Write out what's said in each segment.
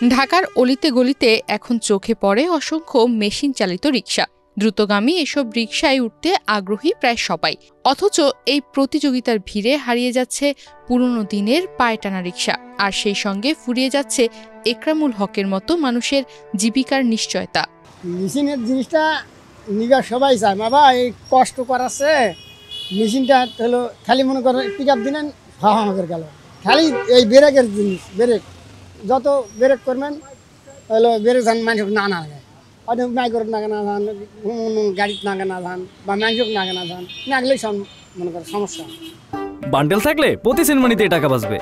ঢাকার অলিতে গলিতে এখন চোখে পড়ে অসংখ্য মেশিন চালিত রিকশা। দ্রুতগামী এসব রিকশায় উঠতে আগ্রহী প্রায় সবাই। অথচ এই প্রতিযোগিতার ভিড়ে হারিয়ে যাচ্ছে পুরনো দিনের পায়ে টানা রিকশা, আর সেই সঙ্গে ফুরিয়ে যাচ্ছে একরামুল হকের মতো মানুষের জীবিকার নিশ্চয়তা। মেশিনের জিনিসটা নিগা সবাই চায়, বাবা এই কষ্ট করাচ্ছে মেশিনটা হলো খালি মনে করে পিক আপ দিলেন করে গেল, খালি এই ব্রেকের জিনিস, ব্রেক যত ব্রেক করবেন হলো ব্রেক ধান মানুষ না লাগে, হয়তো মাইকর নাগে না ধান, গাড়ির নাগে না ধান বা মাংসক নাগে না ধান নাগলেই সব মনে করে সমস্যা। বান্ডেল থাকলে প্রতি সেনমানিতে টাকা বাঁচবে।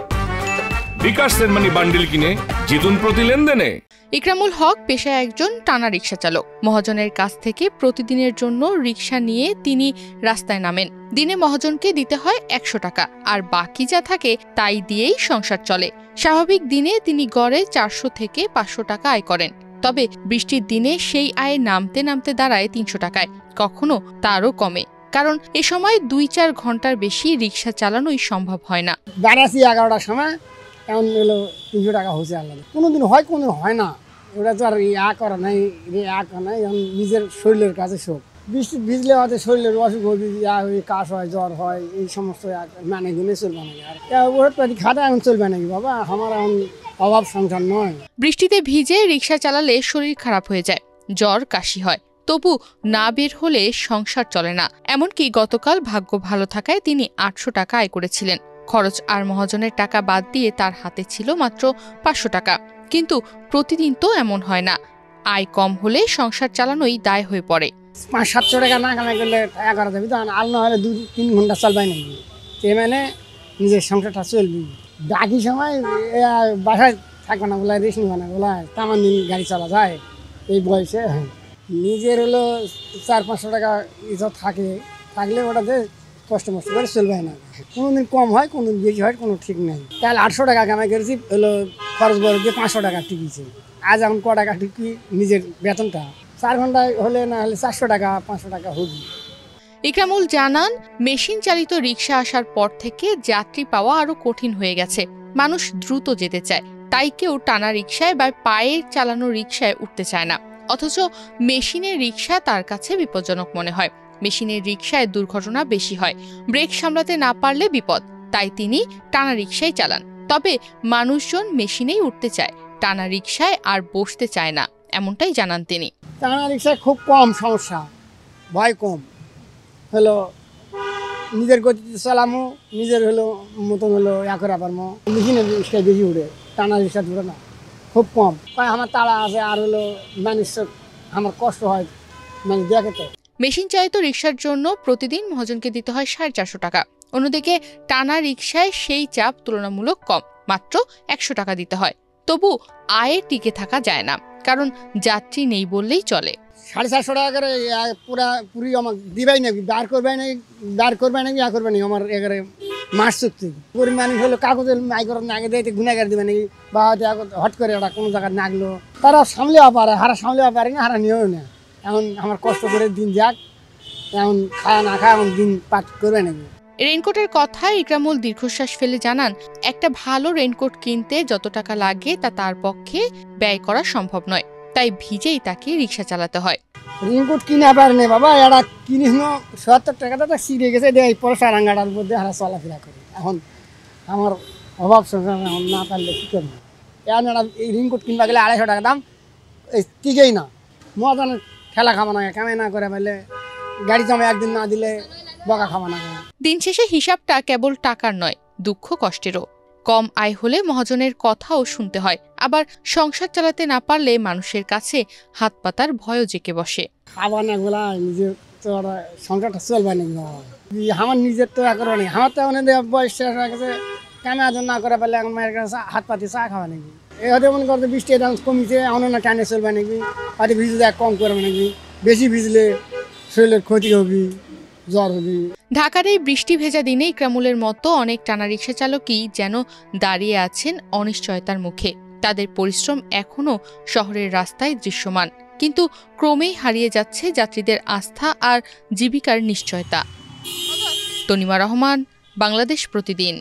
বিকাশ সেনমানি বান্ডেল কিনে জিতুন প্রতি লেনদেনে। ইকরামুল হক পেশায় একজন টানা রিকশা চালক। মহাজনের কাছ থেকে প্রতিদিনের জন্য রিকশা নিয়ে তিনি রাস্তায় নামেন। দিনে মহাজনকে দিতে হয় ১০০ টাকা, আর বাকি যা থাকে তাই দিয়েই সংসার চলে। স্বাভাবিক দিনে তিনি গড়ে ৪০০ থেকে ৫০০ টাকা আয় করেন। তবে বৃষ্টির দিনে সেই আয় নামতে নামতে দাঁড়ায় ৩০০ টাকায়, কখনো তারও কমে। কারণ এ সময় ২-৪ ঘন্টার বেশি রিকশা চালানোই সম্ভব হয় না। বেড়াচ্ছি ১১টার সময়, এখন হলো ৩০০ টাকা হচ্ছে আল্লাহ। কোনোদিন হয় কোনোদিন হয় না, ওটা তো আর করা নাই, এখন নিজের শরীরের কাছে শোক। বৃষ্টি ভিজলে হয়তো শরীরের অসুখ হবে, কাশ হয়, জ্বর হয়, এই সমস্ত মানে গুনে চলবে নাকি আর ওর খাতা এখন চলবে নাকি বাবা, আমার এখন অভাব সংসার নয়। বৃষ্টিতে ভিজে রিকশা চালালে শরীর খারাপ হয়ে যায়, জ্বর কাশি হয়, তবু না বের হলে সংসার চলে না। এমনকি গতকাল ভাগ্য ভালো থাকায় তিনি ৮০০ টাকা আয় করেছিলেন। খরচ আর মহাজনের টাকা বাদ দিয়ে তার হাতে ছিল মাত্র ৫০০ টাকা। কিন্তু প্রতিদিন তো এমন হয় না। আয় কম হলে সংসার চালানোই দায় হয়ে পড়ে। ৫০০-৭০০ টাকা না কামাই করলে টাকা করা যাবে, তো আল না হলে ২-৩ ঘন্টা চলবে নাকি, সে মানে নিজের সংসারটা চলবি। বাকি সময় বাসায় থাকবে না বলে, রেস্ট নিবে না বলে, তামান দিন গাড়ি চলা যায় এই বয়সে। নিজের হলো ৪০০-৫০০ টাকা ইজ্জত থাকলে ওটাতে কষ্ট মষ্ট করে চলবে না। কোনোদিন কম হয়, কোনোদিন বেশি হয়, কোনো ঠিক নেই। তাহলে ৮০০ টাকা কামাই করেছি, হলো খরচ বড় দিয়ে ৫০০ টাকা টিকিয়েছে। আজ এখন ক টাকা টিকি নিজের বেতনটা ৪ ঘন্টায় হলে না হলে ৪০০ টাকা ৫০০ টাকা হবে। ইকরামুল জানান, মেশিন চালিত রিকশা আসার পর থেকে যাত্রী পাওয়া আরো কঠিন হয়ে গেছে। মানুষ দ্রুত যেতে চায়, তাই কেউ টানা রিকশায় বা পায়ে চালানো রিকশায় উঠতে চায় না। অথচ মেশিনের রিকশা তার কাছে বিপজ্জনক মনে হয়। মেশিনের রিকশায় দুর্ঘটনা বেশি হয়, ব্রেক সামলাতে না পারলে বিপদ, তাই তিনি টানা রিকশাই চালান। তবে মানুষজন মেশিনেই উঠতে চায়, টানা রিকশায় আর বসতে চায় না, এমনটাই জানান তিনি। টানা রিকশায় খুব কম সমস্যা, ভয় কম, হলো নিজের গতিতে চালামো, নিজের হলো মতন হলো করে পারবো। মেশিনের রিক্সায় বেশি উঠে, টানা রিক্সা ধরে না, খুব কম। আমার তাড়া আছে, আর হলো মানুষ আমার কষ্ট হয়, মানে দেখে তো। মেশিন চালিত রিকশার জন্য প্রতিদিন মহাজনকে দিতে হয় ৪৫০ টাকা। অন্যদিকে টানা রিকশায় সেই চাপ তুলনামূলক কম, মাত্র ১০০ টাকা দিতে হয়। তবু আয়ে টিকে থাকা যায় না, কারণ যাত্রী নেই বললেই চলে। ৪৫০ টাকা করে পুরি আমার দিবাই নাকি, বার করবে নাকি আমার এগারে মাস চুক্তি পুরি মানুষ হলো কাগজের মাইকর নাগে দেয় গুণাগার দেবে নাকি, বা হট করে ওরা কোনো জায়গায় নাগলো, তারা সামলেও পারে, হারা সামলেও পারে না, হারা নিয়েও না। এখন আমার কষ্ট করে দিন যাক, এখন খায় না খায় এখন দিন পাঠ করবে নাকি। রেইনকোটের কথায় ইকরামুল দীর্ঘশ্বাস ফেলে জানান, একটা ভালো রেইনকোট কিনতে যত টাকা লাগে তা তার পক্ষে ব্যয় করা সম্ভব নয়, তাই ভিজেই তাকে রিকশা চালাতে হয়। রেইনকোট কিনে পারে না বাবা, এরা কিনিস ৭০ টাকাটা তো ছিঁড়ে গেছে, এই পয়সারাঙ্গাটার মধ্যে হারা চলাফেরা করে। এখন আমার অভাব সংসার এখন না পারলে কী করবো, এখন এরা এই রেইনকোট কিনবা গেলে ২৫০ টাকা দাম, এই টিকেই না। মজানের খেলা খাবো না, কামাই না করে পারলে গাড়ি জমা একদিন না দিলে বকা খাবো না। দিন শেষে হিসাবটা কেবল টাকার নয়, দুঃখ কষ্টেরও। কম আয় হলে মহাজনের কথাও শুনতে হয়, আবার সংসার চালাতে না পারলে মানুষের কাছে হাত পাতার ভয়ও জেঁকে বসে। খাবা না গোলা নিজের তো সংসারটা চলবে না, আমার নিজের তো করবো না, আমার তো অনেক বয়স শেষ হয়ে গেছে, কামে আজ না করে পারলে এখন মায়ের কাছে হাত পাতি চা খাওয়া নাকি। এই হয়তো মনে করতে বৃষ্টি কমিছে, এমন না টানে চলবে নাকি, হয়তো ভিজলে কম করবে নাকি, বেশি ভিজলে শরীরের ক্ষতি হবে, জ্বর হবে। ঢাকার এই বৃষ্টি ভেজা দিনে ইকরামুলের মতো অনেক টানা রিকশা চালকই যেন দাঁড়িয়ে আছেন অনিশ্চয়তার মুখে। তাদের পরিশ্রম এখনও শহরের রাস্তায় দৃশ্যমান, কিন্তু ক্রমেই হারিয়ে যাচ্ছে যাত্রীদের আস্থা আর জীবিকার নিশ্চয়তা। তনিমা রহমান, বাংলাদেশ প্রতিদিন।